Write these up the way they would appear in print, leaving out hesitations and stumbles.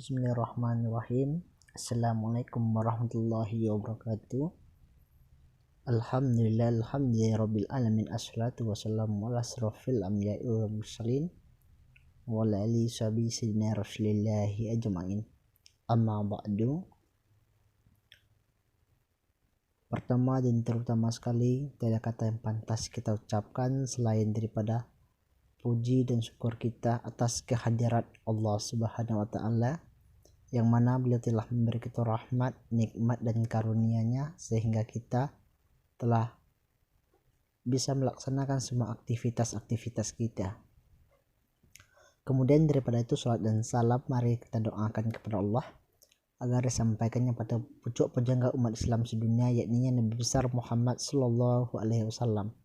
Bismillahirrahmanirrahim. Assalamualaikum warahmatullahi wabarakatuh. Alhamdulillahirabbil alamin. Assalatu wassalamu ala asrofil anbiya'i wal mursalin wa ala alihi washabihi sayyidina rasulillahi ajma'in. Amma ba'du. Pertama dan terutama sekali, tiada kata yang pantas kita ucapkan selain daripada puji dan syukur kita atas kehadirat Allah Subhanahu wa taala, yang mana beliau telah memberi kita rahmat, nikmat dan karunia-Nya sehingga kita telah bisa melaksanakan semua aktivitas-aktivitas kita. Kemudian daripada itu, salat dan salam mari kita doakan kepada Allah agar disampaikannya pada pucuk pujangga umat Islam sedunia, yakni Nabi besar Muhammad sallallahu alaihi wasallam.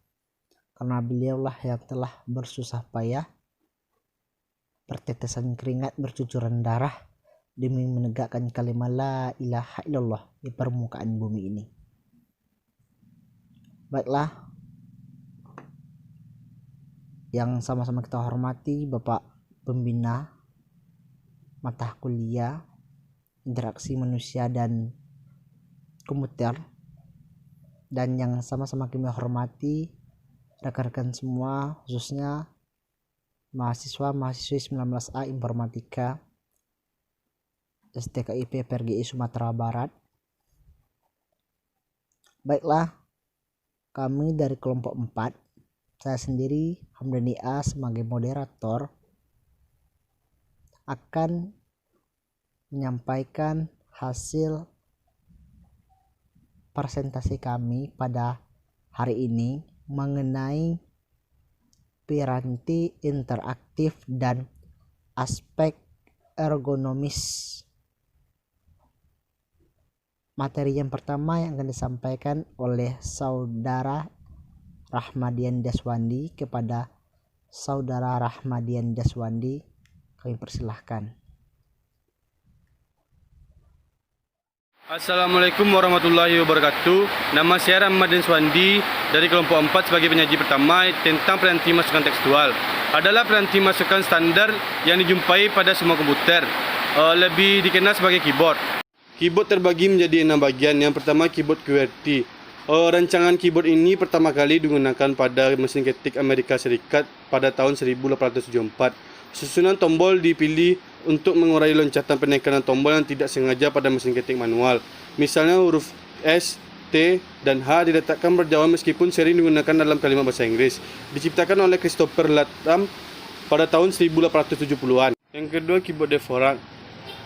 Karena beliaulah yang telah bersusah payah, bertetesan keringat, bercucuran darah demi menegakkan kalimat la ilaha illallah di permukaan bumi ini. Baiklah, yang sama-sama kita hormati Bapak Pembina mata kuliah interaksi manusia dan komputer, dan yang sama-sama kami hormati rekan-rekan semua, khususnya mahasiswa-mahasiswi 19A Informatika STKIP PRGI Sumatera Barat. Baiklah, kami dari kelompok 4, saya sendiri Hamdani A sebagai moderator akan menyampaikan hasil presentasi kami pada hari ini mengenai piranti interaktif dan aspek ergonomis. Materi yang pertama yang akan disampaikan oleh Saudara Rahmadian Daswandi kepada Saudara Rahmadian Daswandi, kami persilahkan. Assalamualaikum warahmatullahi wabarakatuh. Nama saya Rahmadian Daswandi dari kelompok 4 sebagai penyaji pertama tentang piranti masukan tekstual. Adalah piranti masukan standar yang dijumpai pada semua komputer, lebih dikenal sebagai keyboard. Keyboard terbagi menjadi 6 bagian. Yang pertama, keyboard QWERTY. Rancangan keyboard ini pertama kali digunakan pada mesin ketik Amerika Serikat pada tahun 1874. Susunan tombol dipilih untuk mengurai loncatan penekanan tombol yang tidak sengaja pada mesin ketik manual. Misalnya huruf S, T, dan H diletakkan berjauhan meskipun sering digunakan dalam kalimat bahasa Inggris. Diciptakan oleh Christopher Latham pada tahun 1870-an. Yang kedua, keyboard Dvorak.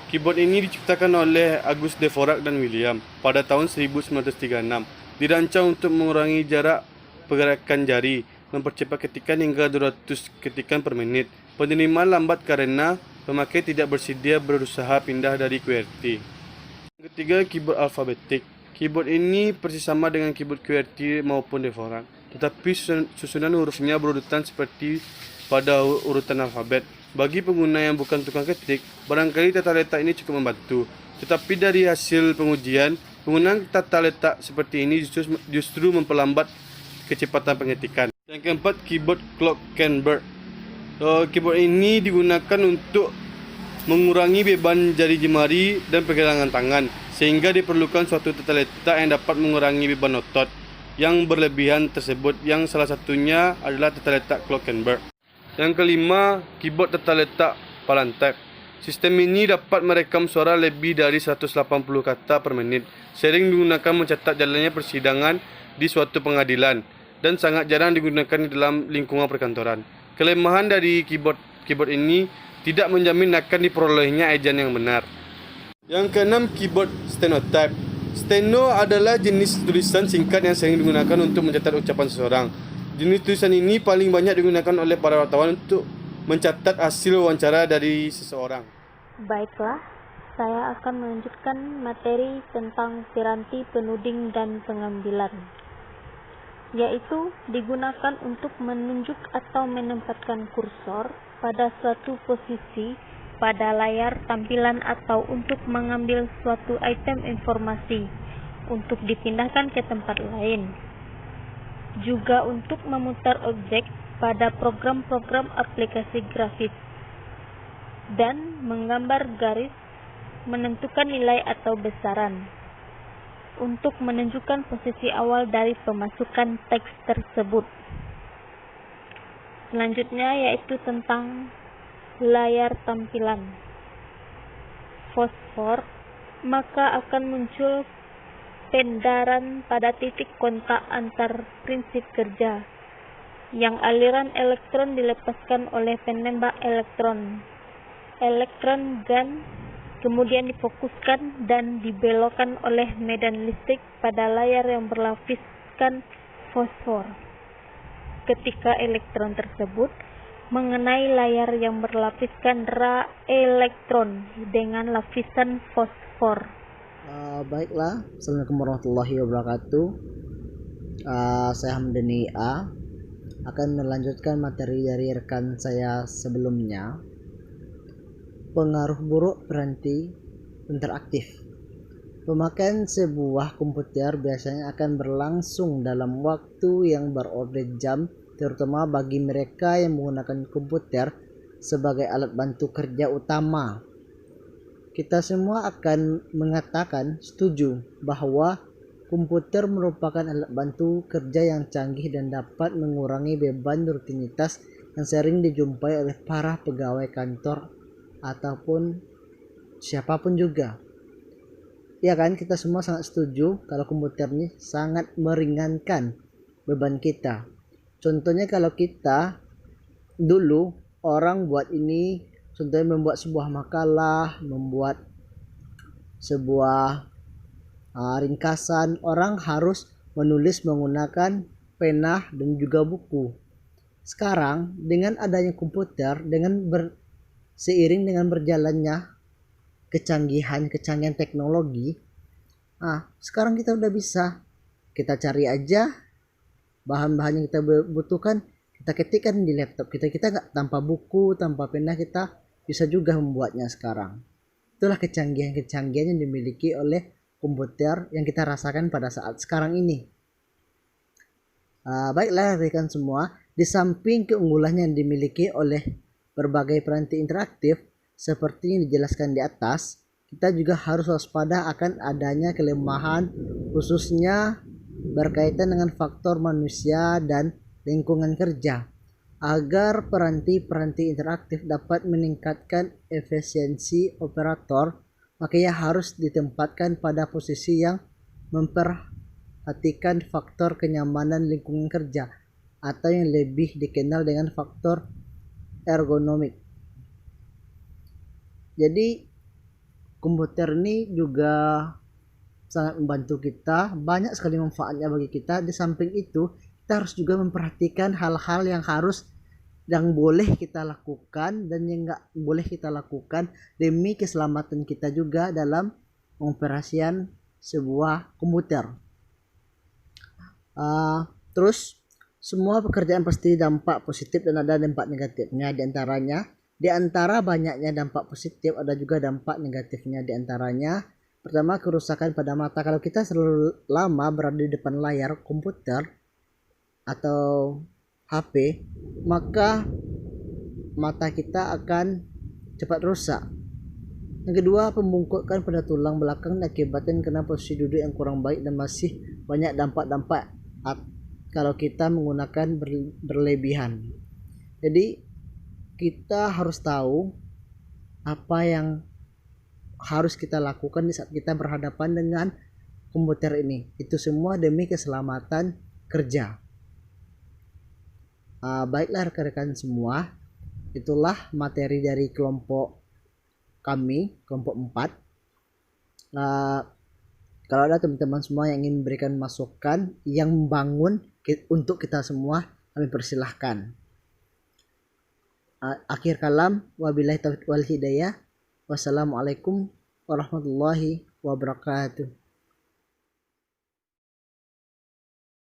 Keyboard ini diciptakan oleh August Dvorak dan William pada tahun 1936. Dirancang untuk mengurangi jarak pergerakan jari, mempercepat ketikan hingga 200 ketikan per menit. Penerimaan lambat karena pemakai tidak bersedia berusaha pindah dari QWERTY. Yang ketiga, keyboard alfabetik. Keyboard ini persis sama dengan keyboard QWERTY maupun Dvorak, tetapi susunan hurufnya berurutan seperti pada urutan alfabet. Bagi pengguna yang bukan tukang ketik, barangkali tata letak ini cukup membantu. Tetapi dari hasil pengujian, penggunaan tata letak seperti ini justru memperlambat kecepatan pengetikan. Yang keempat, keyboard Clock-Kenberg. Keyboard ini digunakan untuk mengurangi beban jari jemari dan pergelangan tangan, sehingga diperlukan suatu tata letak yang dapat mengurangi beban otot yang berlebihan tersebut, yang salah satunya adalah tata letak Clock-Kenberg. Yang kelima, keyboard tata letak Palantep. Sistem ini dapat merekam suara lebih dari 180 kata per menit, sering digunakan mencatat jalannya persidangan di suatu pengadilan, dan sangat jarang digunakan di dalam lingkungan perkantoran. Kelemahan dari keyboard ini tidak menjamin akan diperolehnya ejaan yang benar. Yang keenam, keyboard Stenotype. Steno adalah jenis tulisan singkat yang sering digunakan untuk mencatat ucapan seseorang. Jenis tulisan ini paling banyak digunakan oleh para wartawan untuk mencatat hasil wawancara dari seseorang. Baiklah, saya akan melanjutkan materi tentang piranti penuding dan pengambilan, yaitu digunakan untuk menunjuk atau menempatkan kursor pada suatu posisi pada layar tampilan atau untuk mengambil suatu item informasi untuk dipindahkan ke tempat lain. Juga untuk memutar objek pada program-program aplikasi grafis dan menggambar garis menentukan nilai atau besaran untuk menunjukkan posisi awal dari pemasukan teks tersebut. Selanjutnya yaitu tentang layar tampilan. Fosfor, maka akan muncul pendaran pada titik kontak antar prinsip kerja, yang aliran elektron dilepaskan oleh penembak elektron gun, kemudian difokuskan dan dibelokkan oleh medan listrik pada layar yang berlapiskan fosfor. Ketika elektron tersebut mengenai layar yang berlapiskan elektron dengan lapisan fosfor. Baiklah, Assalamualaikum warahmatullahi wabarakatuh. Saya Hamdani A akan melanjutkan materi dari rekan saya sebelumnya. Pengaruh buruk peranti interaktif. Pemakaian sebuah komputer biasanya akan berlangsung dalam waktu yang berorder jam, terutama bagi mereka yang menggunakan komputer sebagai alat bantu kerja utama. Kita semua akan mengatakan setuju bahwa komputer merupakan alat bantu kerja yang canggih dan dapat mengurangi beban rutinitas yang sering dijumpai oleh para pegawai kantor ataupun siapapun juga. Ya kan, kita semua sangat setuju kalau komputer ini sangat meringankan beban kita. Contohnya kalau kita dulu orang buat ini, contohnya membuat sebuah makalah, membuat sebuah ringkasan, orang harus menulis menggunakan pena dan juga buku. Sekarang dengan adanya komputer, seiring dengan berjalannya kecanggihan teknologi, sekarang kita udah bisa, kita cari aja bahan-bahan yang kita butuhkan, kita ketikkan di laptop kita nggak tanpa buku, tanpa pena, kita bisa juga membuatnya sekarang. Itulah kecanggihan yang dimiliki oleh komputer yang kita rasakan pada saat sekarang ini. Baiklah rekan semua, di samping keunggulan yang dimiliki oleh berbagai peranti interaktif seperti yang dijelaskan di atas, kita juga harus waspada akan adanya kelemahan, khususnya berkaitan dengan faktor manusia dan lingkungan kerja. Agar peranti-peranti interaktif dapat meningkatkan efisiensi operator, maka ia harus ditempatkan pada posisi yang memperhatikan faktor kenyamanan lingkungan kerja, atau yang lebih dikenal dengan faktor ergonomik. Jadi komputer ini juga sangat membantu kita, banyak sekali manfaatnya bagi kita. Di samping itu, kita harus juga memperhatikan hal-hal yang boleh kita lakukan dan yang nggak boleh kita lakukan demi keselamatan kita juga dalam pengoperasian sebuah komputer. Terus semua pekerjaan pasti dampak positif dan ada dampak negatifnya. Di antara banyaknya dampak positif, ada juga dampak negatifnya. Di antaranya, pertama, kerusakan pada mata. Kalau kita selalu lama berada di depan layar komputer atau HP, maka mata kita akan cepat rusak. Yang kedua, pembungkukan pada tulang belakang diakibatkan karena posisi duduk yang kurang baik, dan masih banyak dampak-dampak kalau kita menggunakan berlebihan. Jadi kita harus tahu apa yang harus kita lakukan di saat kita berhadapan dengan komputer ini. Itu semua demi keselamatan kerja. Baiklah rekan-rekan semua, itulah materi dari kelompok kami, kelompok 4. Kalau ada teman-teman semua yang ingin memberikan masukan yang membangun untuk kita semua, kami persilahkan. Akhir kalam, wabillahi taufiq wal hidayah. Wassalamualaikum warahmatullahi wabarakatuh.